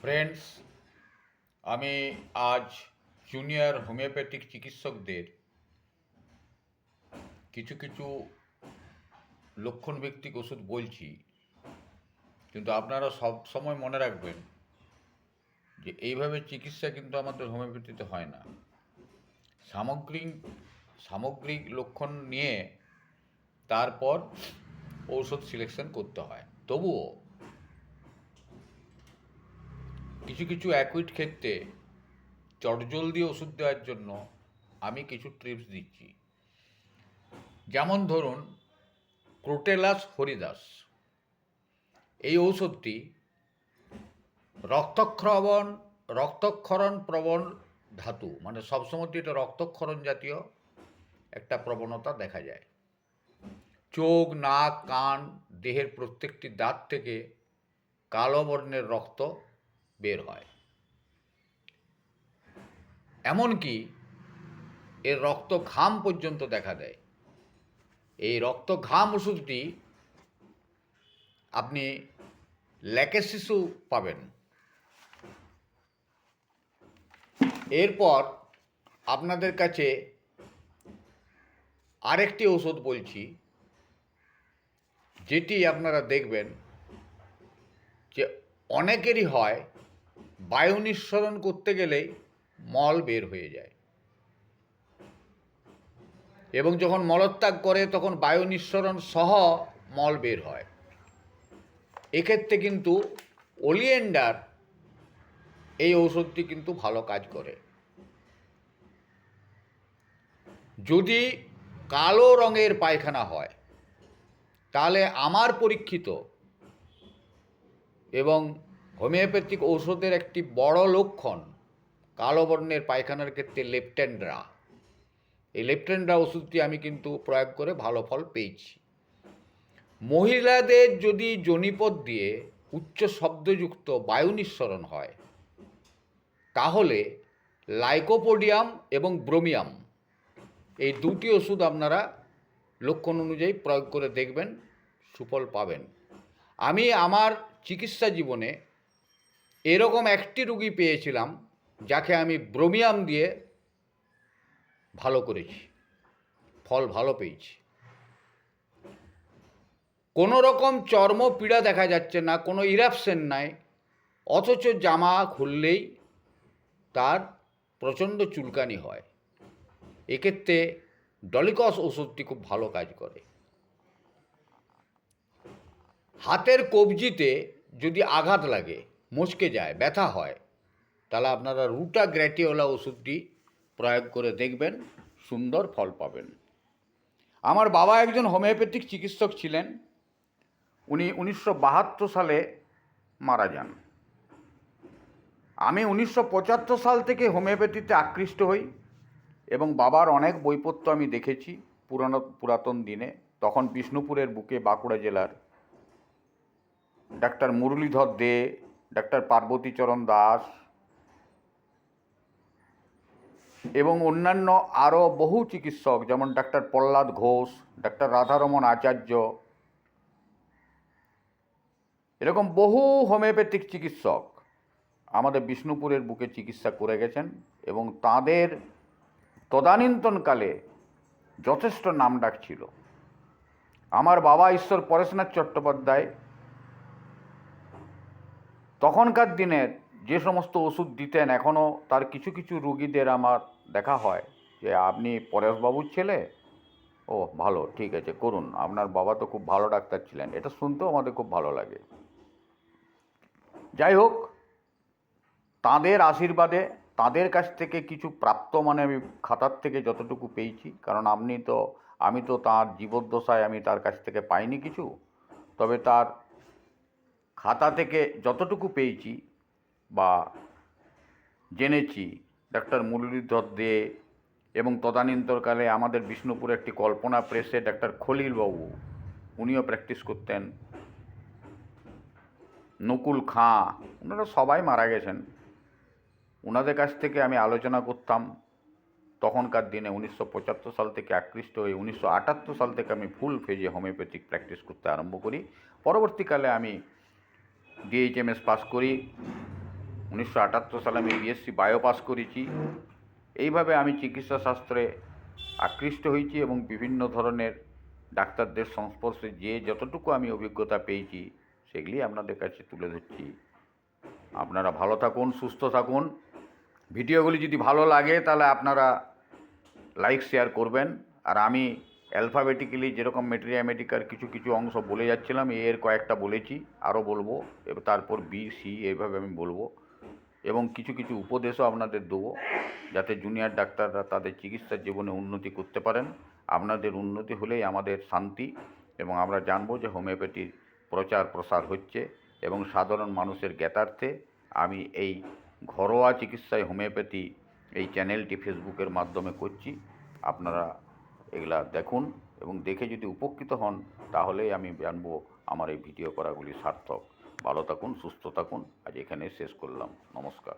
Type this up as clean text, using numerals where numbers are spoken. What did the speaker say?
Friends, আমি আজ junior homeopathic চিকিৎসকদের কিছু কিছু লক্ষণভিত্তিক ওষুধ বলছি, কিন্তু আপনারা সব সময় মনে রাখবেন যে এইভাবে চিকিৎসা কিন্তু আমাদের হোমিওপ্যাথিতে হয় না। সামগ্রিক সামগ্রিক লক্ষণ নিয়ে তারপর ঔষধ সিলেকশন করতে হয়। তবুও কিছু কিছু অ্যাকুইট ক্ষেত্রে চটজলদি ওষুধ দেওয়ার জন্য আমি কিছু ট্রিপস দিচ্ছি। যেমন ধরুন ক্রোটেলাস হরিদাস, এই ঔষধটি রক্তক্ষরণ প্রবণ ধাতু, মানে সবসময় এটা রক্তক্ষরণ জাতীয় একটা প্রবণতা দেখা যায়। চোখ, নাক, কান, দেহের প্রত্যেকটি দাঁত থেকে কালো বর্ণের রক্ত বের হয়। এমনকি এর রক্ত ঘাম পর্যন্ত দেখা দেয়। এই রক্ত ঘাম ওষুধটি আপনি ল্যাকেসিসু পাবেন। এরপর আপনাদের কাছে আরেকটি ওষুধ বলছি, যেটি আপনারা দেখবেন যে অনেকেরই হয় বায়ু নিঃসরণ করতে গেলেই মল বের হয়ে যায়, এবং যখন মলত্যাগ করে তখন বায়ু নিঃসরণ সহ মল বের হয়। এক্ষেত্রে কিন্তু ওলিয়েন্ডার এই ঔষধটি কিন্তু ভালো কাজ করে। যদি কালো রঙের পায়খানা হয়, তাহলে আমার পরীক্ষিত এবং হোমিওপ্যাথিক ঔষধের একটি বড় লক্ষণ কালো বর্ণের পায়খানার ক্ষেত্রে লেপটেন্ড্রা। এই লেপটেন্ড্রা ওষুধটি আমি কিন্তু প্রয়োগ করে ভালো ফল পেয়েছি। মহিলাদের যদি যোনিপথ দিয়ে উচ্চ শব্দযুক্ত বায়ু নিঃসরণ হয়, তাহলে লাইকোপোডিয়াম এবং ব্রোমিয়াম, এই দুটি ওষুধ আপনারা লক্ষণ অনুযায়ী প্রয়োগ করে দেখবেন, সুফল পাবেন। আমি আমার চিকিৎসা জীবনে এরকম একটি রুগী পেয়েছিলাম যাকে আমি ব্রোমিয়াম দিয়ে ভালো করেছি, ফল ভালো পেয়েছি। কোনো রকম চর্মপীড়া দেখা যাচ্ছে না, কোনো ইরাপশন নাই, অথচ জামা খুললেই তার প্রচণ্ড চুলকানি হয়। এক্ষেত্রে ডলিকস ওষুধটি খুব ভালো কাজ করে। হাতের কবজিতে যদি আঘাত লাগে, মচকে যায়, ব্যথা হয়, তাহলে আপনারা রুটা গ্র্যাটিওলা ওষুধটি প্রয়োগ করে দেখবেন, সুন্দর ফল পাবেন। আমার বাবা একজন হোমিওপ্যাথিক চিকিৎসক ছিলেন। উনি 1972 সালে মারা যান। আমি 1975 সাল থেকে হোমিওপ্যাথিতে আকৃষ্ট হই এবং বাবার অনেক বইপত্র আমি দেখেছি পুরাতন দিনে। তখন বিষ্ণুপুরের বুকে বাঁকুড়া জেলার ডাক্তার মুরলীধর দে, ডাক্তার পার্বতীচরণ দাস এবং অন্যান্য আরও বহু চিকিৎসক, যেমন ডাক্তার প্রহ্লাদ ঘোষ, ডাক্তার রাধারমণ আচার্য, এরকম বহু হোমিওপ্যাথিক চিকিৎসক আমাদের বিষ্ণুপুরের বুকে চিকিৎসা করে গেছেন এবং তাঁদের তদানীন্তনকালে যথেষ্ট নামডাক ছিল। আমার বাবা ঈশ্বর পরেশনাথ চট্টোপাধ্যায় তখনকার দিনের যে সমস্ত ওষুধ দিতেন, এখনও তার কিছু কিছু রুগীদের আমার দেখা হয় যে আপনি পরেশবাবুর ছেলে, ও ভালো, ঠিক আছে করুন, আপনার বাবা তো খুব ভালো ডাক্তার ছিলেন। এটা শুনতেও আমাদের খুব ভালো লাগে। যাই হোক, তাঁদের আশীর্বাদে, তাঁদের কাছ থেকে কিছু প্রাপ্ত, মানে আমি খাতার থেকে যতটুকু পেয়েছি, কারণ আমি তো তাঁর জীবদ্দশায় আমি তার কাছ থেকে পাইনি কিছু, তবে তার খাতা থেকে যতটুকু পেয়েছি বা জেনেছি, ডাক্তার মুরলীধর দে এবং তদানীন্তনকালে আমাদের বিষ্ণুপুরে একটি কল্পনা প্রেসে ডাক্তার খলিলবাবু, উনিও প্র্যাকটিস করতেন, নকুল খাঁ, ওনারা সবাই মারা গেছেন। ওনাদের কাছ থেকে আমি আলোচনা করতাম। তখনকার দিনে 1975 সাল থেকে আকৃষ্ট হয়ে 1978 সাল থেকে আমি ফুল ফেজে হোমিওপ্যাথিক প্র্যাকটিস করতে আরম্ভ করি। পরবর্তীকালে আমি ডিএইচএমএস পাস করি 1978 সালে আমি বিএসসি বায়ো পাস করেছি। এইভাবে আমি চিকিৎসা শাস্ত্রে আকৃষ্ট হয়েছি এবং বিভিন্ন ধরনের ডাক্তারদের সংস্পর্শে যে যতটুকু আমি অভিজ্ঞতা পেয়েছি সেগুলি আপনাদের কাছে তুলে ধরছি। আপনারা ভালো থাকুন, সুস্থ থাকুন। ভিডিওগুলি যদি ভালো লাগে তাহলে আপনারা লাইক শেয়ার করবেন। আর আমি অ্যালফাবেটিক্যালি যেরকম মেটেরিয়া মেডিকার কিছু কিছু অংশ বলে যাচ্ছিলাম, এর কয়েকটা বলেছি, আরও বলবো, এবার তারপর বি সি এইভাবে আমি বলবো এবং কিছু কিছু উপদেশও আপনাদের দেবো যাতে জুনিয়র ডাক্তাররা তাদের চিকিৎসার জীবনে উন্নতি করতে পারেন। আপনাদের উন্নতি হলেই আমাদের শান্তি এবং আমরা জানবো যে হোমিওপ্যাথির প্রচার প্রসার হচ্ছে এবং সাধারণ মানুষের জ্ঞাতার্থে আমি এই ঘরোয়া চিকিৎসায় হোমিওপ্যাথি এই চ্যানেলটি ফেসবুকের মাধ্যমে করছি। আপনারা এগুলা দেখুন এবং দেখে যদি উপকৃত হন তাহলেই আমি জানবো আমার এই ভিডিও করাগুলি সার্থক। ভালো থাকুন, সুস্থ থাকুন। আজ এখানে শেষ করলাম। নমস্কার।